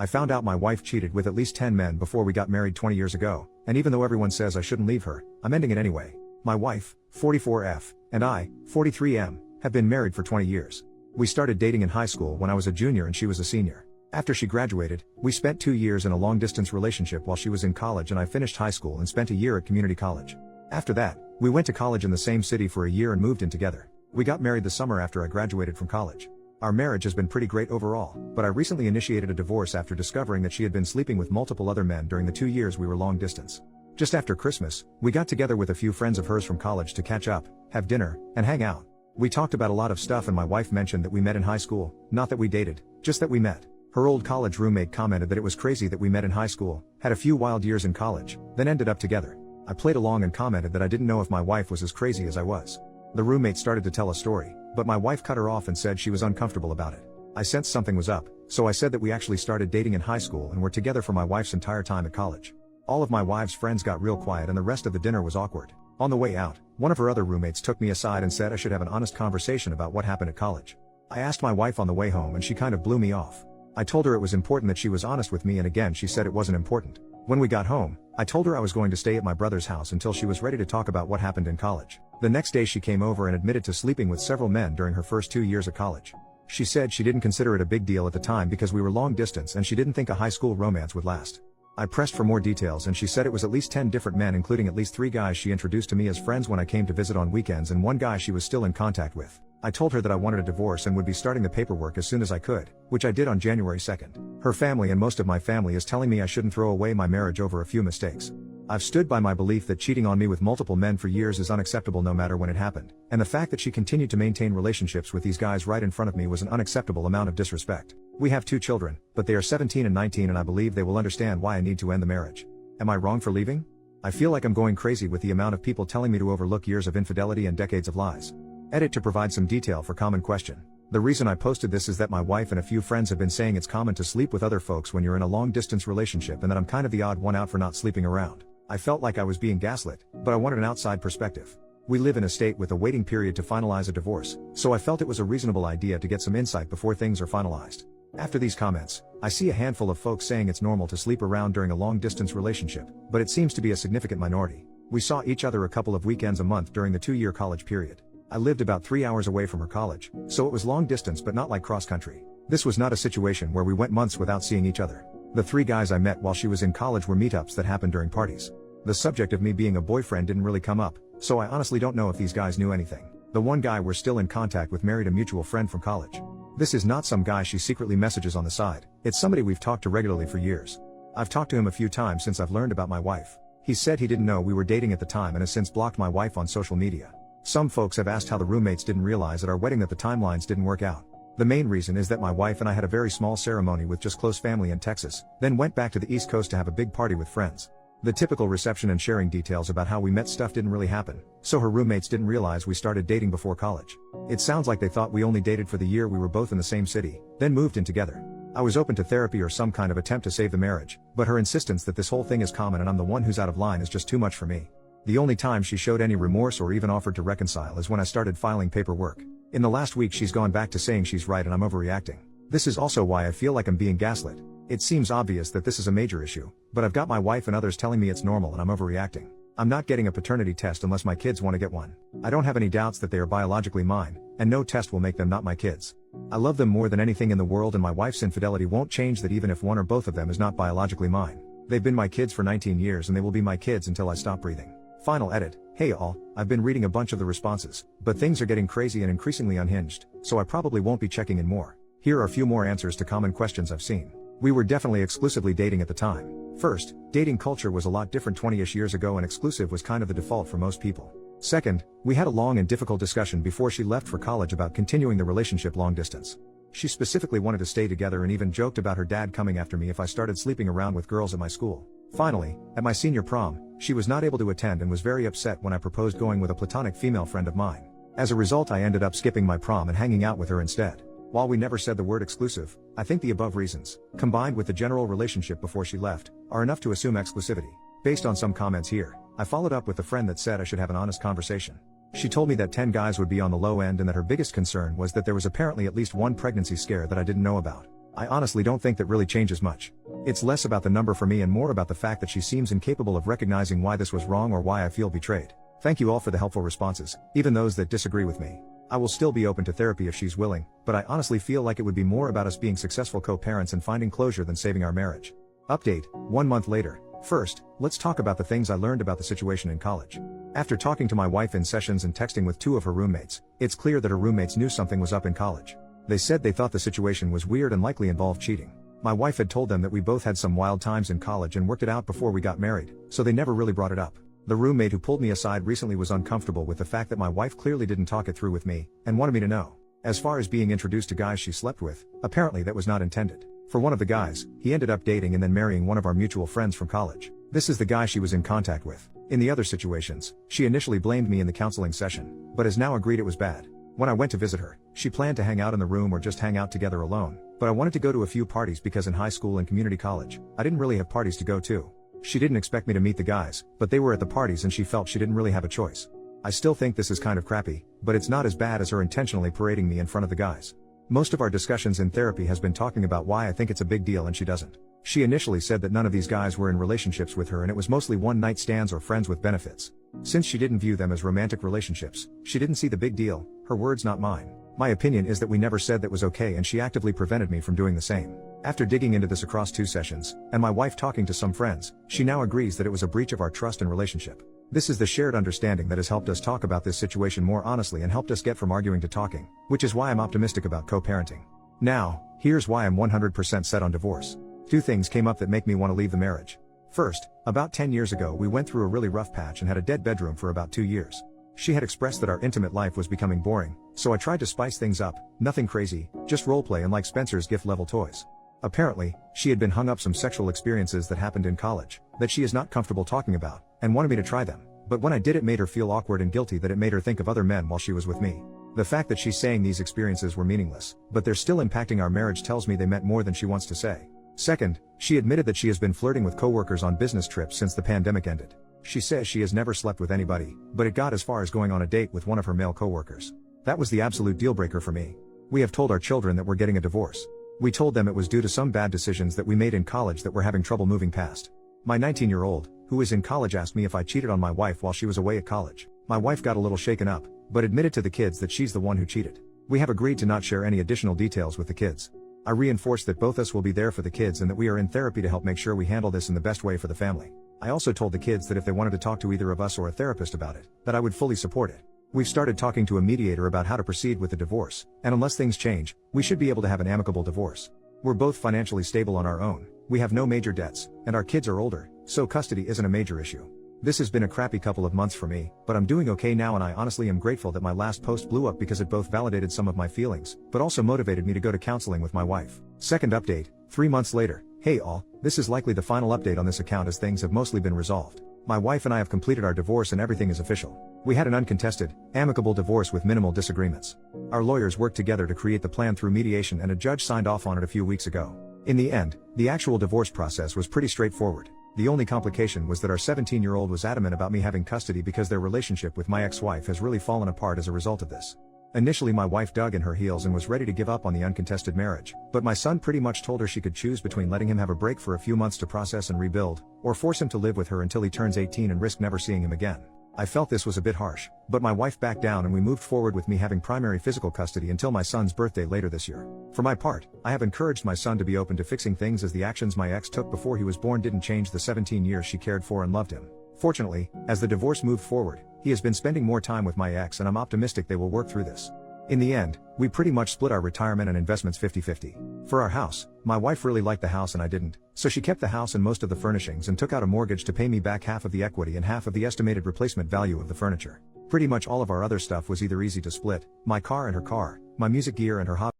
I found out my wife cheated with at least 10 men before we got married 20 years ago, and even though everyone says I shouldn't leave her, I'm ending it anyway. My wife, 44F, and I, 43M, have been married for 20 years. We started dating in high school when I was a junior and she was a senior. After she graduated, we spent 2 years in a long-distance relationship while she was in college and I finished high school and spent a year at community college. After that, we went to college in the same city for a year and moved in together. We got married the summer after I graduated from college. Our marriage has been pretty great overall, but I recently initiated a divorce after discovering that she had been sleeping with multiple other men during the 2 years we were long distance. Just after Christmas, we got together with a few friends of hers from college to catch up, have dinner, and hang out. We talked about a lot of stuff and my wife mentioned that we met in high school, not that we dated, just that we met. Her old college roommate commented that it was crazy that we met in high school, had a few wild years in college, then ended up together. I played along and commented that I didn't know if my wife was as crazy as I was. The roommate started to tell a story, but my wife cut her off and said she was uncomfortable about it. I sensed something was up, so I said that we actually started dating in high school and were together for my wife's entire time at college. All of my wife's friends got real quiet and the rest of the dinner was awkward. On the way out, one of her other roommates took me aside and said I should have an honest conversation about what happened at college. I asked my wife on the way home and she kind of blew me off. I told her it was important that she was honest with me and again she said it wasn't important. When we got home, I told her I was going to stay at my brother's house until she was ready to talk about what happened in college. The next day she came over and admitted to sleeping with several men during her first 2 years of college. She said she didn't consider it a big deal at the time because we were long distance and she didn't think a high school romance would last. I pressed for more details and she said it was at least 10 different men including at least 3 guys she introduced to me as friends when I came to visit on weekends and 1 guy she was still in contact with. I told her that I wanted a divorce and would be starting the paperwork as soon as I could, which I did on January 2nd. Her family and most of my family is telling me I shouldn't throw away my marriage over a few mistakes. I've stood by my belief that cheating on me with multiple men for years is unacceptable no matter when it happened, and the fact that she continued to maintain relationships with these guys right in front of me was an unacceptable amount of disrespect. We have 2 children, but they are 17 and 19 and I believe they will understand why I need to end the marriage. Am I wrong for leaving? I feel like I'm going crazy with the amount of people telling me to overlook years of infidelity and decades of lies. Edit to provide some detail for common question. The reason I posted this is that my wife and a few friends have been saying it's common to sleep with other folks when you're in a long distance relationship and that I'm kind of the odd one out for not sleeping around. I felt like I was being gaslit, but I wanted an outside perspective. We live in a state with a waiting period to finalize a divorce, so I felt it was a reasonable idea to get some insight before things are finalized. After these comments, I see a handful of folks saying it's normal to sleep around during a long distance relationship, but it seems to be a significant minority. We saw each other a couple of weekends a month during the 2-year college period. I lived about 3 hours away from her college, so it was long distance but not like cross country. This was not a situation where we went months without seeing each other. The 3 guys I met while she was in college were meetups that happened during parties. The subject of me being a boyfriend didn't really come up, so I honestly don't know if these guys knew anything. The 1 guy we're still in contact with married a mutual friend from college. This is not some guy she secretly messages on the side, it's somebody we've talked to regularly for years. I've talked to him a few times since I've learned about my wife. He said he didn't know we were dating at the time and has since blocked my wife on social media. Some folks have asked how the roommates didn't realize at our wedding that the timelines didn't work out. The main reason is that my wife and I had a very small ceremony with just close family in Texas, then went back to the East Coast to have a big party with friends. The typical reception and sharing details about how we met stuff didn't really happen, so her roommates didn't realize we started dating before college. It sounds like they thought we only dated for the year we were both in the same city, then moved in together. I was open to therapy or some kind of attempt to save the marriage, but her insistence that this whole thing is common and I'm the one who's out of line is just too much for me. The only time she showed any remorse or even offered to reconcile is when I started filing paperwork. In the last week she's gone back to saying she's right and I'm overreacting. This is also why I feel like I'm being gaslit. It seems obvious that this is a major issue, but I've got my wife and others telling me it's normal and I'm overreacting. I'm not getting a paternity test unless my kids want to get one. I don't have any doubts that they are biologically mine, and no test will make them not my kids. I love them more than anything in the world and my wife's infidelity won't change that even if one or both of them is not biologically mine. They've been my kids for 19 years and they will be my kids until I stop breathing. Final edit. Hey all, I've been reading a bunch of the responses, but things are getting crazy and increasingly unhinged, so I probably won't be checking in more. Here are a few more answers to common questions I've seen. We were definitely exclusively dating at the time. First, dating culture was a lot different 20-ish years ago and exclusive was kind of the default for most people. Second, we had a long and difficult discussion before she left for college about continuing the relationship long distance. She specifically wanted to stay together and even joked about her dad coming after me if I started sleeping around with girls at my school. Finally, at my senior prom, she was not able to attend and was very upset when I proposed going with a platonic female friend of mine. As a result, I ended up skipping my prom and hanging out with her instead. While we never said the word exclusive, I think the above reasons, combined with the general relationship before she left, are enough to assume exclusivity. Based on some comments here, I followed up with a friend that said I should have an honest conversation. She told me that 10 guys would be on the low end and that her biggest concern was that there was apparently at least one pregnancy scare that I didn't know about. I honestly don't think that really changes much. It's less about the number for me and more about the fact that she seems incapable of recognizing why this was wrong or why I feel betrayed. Thank you all for the helpful responses, even those that disagree with me. I will still be open to therapy if she's willing, but I honestly feel like it would be more about us being successful co-parents and finding closure than saving our marriage. Update, 1 month later. First, let's talk about the things I learned about the situation in college. After talking to my wife in sessions and texting with 2 of her roommates, it's clear that her roommates knew something was up in college. They said they thought the situation was weird and likely involved cheating. My wife had told them that we both had some wild times in college and worked it out before we got married, so they never really brought it up. The roommate who pulled me aside recently was uncomfortable with the fact that my wife clearly didn't talk it through with me, and wanted me to know. As far as being introduced to guys she slept with, apparently that was not intended. For one of the guys, he ended up dating and then marrying one of our mutual friends from college. This is the guy she was in contact with. In the other situations, she initially blamed me in the counseling session, but has now agreed it was bad. When I went to visit her, she planned to hang out in the room or just hang out together alone, but I wanted to go to a few parties because in high school and community college, I didn't really have parties to go to. She didn't expect me to meet the guys, but they were at the parties and she felt she didn't really have a choice. I still think this is kind of crappy, but it's not as bad as her intentionally parading me in front of the guys. Most of our discussions in therapy has been talking about why I think it's a big deal and she doesn't. She initially said that none of these guys were in relationships with her and it was mostly one-night stands or friends with benefits. Since she didn't view them as romantic relationships, she didn't see the big deal, her words not mine. My opinion is that we never said that was okay and she actively prevented me from doing the same. After digging into this across 2 sessions, and my wife talking to some friends, she now agrees that it was a breach of our trust and relationship. This is the shared understanding that has helped us talk about this situation more honestly and helped us get from arguing to talking, which is why I'm optimistic about co-parenting. Now, here's why I'm 100% set on divorce. 2 things came up that make me want to leave the marriage. First, about 10 years ago we went through a really rough patch and had a dead bedroom for about 2 years. She had expressed that our intimate life was becoming boring, so I tried to spice things up, nothing crazy, just roleplay and like Spencer's gift level toys. Apparently, she had been hung up some sexual experiences that happened in college, that she is not comfortable talking about, and wanted me to try them, but when I did it made her feel awkward and guilty that it made her think of other men while she was with me. The fact that she's saying these experiences were meaningless, but they're still impacting our marriage tells me they meant more than she wants to say. Second, she admitted that she has been flirting with coworkers on business trips since the pandemic ended. She says she has never slept with anybody, but it got as far as going on a date with one of her male coworkers. That was the absolute deal breaker for me. We have told our children that we're getting a divorce. We told them it was due to some bad decisions that we made in college that we're having trouble moving past. My 19-year-old, who is in college, asked me if I cheated on my wife while she was away at college. My wife got a little shaken up, but admitted to the kids that she's the one who cheated. We have agreed to not share any additional details with the kids. I reinforced that both us will be there for the kids and that we are in therapy to help make sure we handle this in the best way for the family. I also told the kids that if they wanted to talk to either of us or a therapist about it, that I would fully support it. We've started talking to a mediator about how to proceed with the divorce, and unless things change, we should be able to have an amicable divorce. We're both financially stable on our own, we have no major debts, and our kids are older, so custody isn't a major issue. This has been a crappy couple of months for me, but I'm doing okay now and I honestly am grateful that my last post blew up because it both validated some of my feelings, but also motivated me to go to counseling with my wife. Second update, 3 months later. Hey all, this is likely the final update on this account as things have mostly been resolved. My wife and I have completed our divorce and everything is official. We had an uncontested, amicable divorce with minimal disagreements. Our lawyers worked together to create the plan through mediation and a judge signed off on it a few weeks ago. In the end, the actual divorce process was pretty straightforward. The only complication was that our 17-year-old was adamant about me having custody because their relationship with my ex-wife has really fallen apart as a result of this. Initially my wife dug in her heels and was ready to give up on the uncontested marriage, but my son pretty much told her she could choose between letting him have a break for a few months to process and rebuild, or force him to live with her until he turns 18 and risk never seeing him again. I felt this was a bit harsh, but my wife backed down and we moved forward with me having primary physical custody until my son's birthday later this year. For my part, I have encouraged my son to be open to fixing things as the actions my ex took before he was born didn't change the 17 years she cared for and loved him. Fortunately, as the divorce moved forward, he has been spending more time with my ex and I'm optimistic they will work through this. In the end, we pretty much split our retirement and investments 50-50. For our house, my wife really liked the house and I didn't, so she kept the house and most of the furnishings and took out a mortgage to pay me back half of the equity and half of the estimated replacement value of the furniture. Pretty much all of our other stuff was either easy to split, my car and her car, my music gear and her hobby.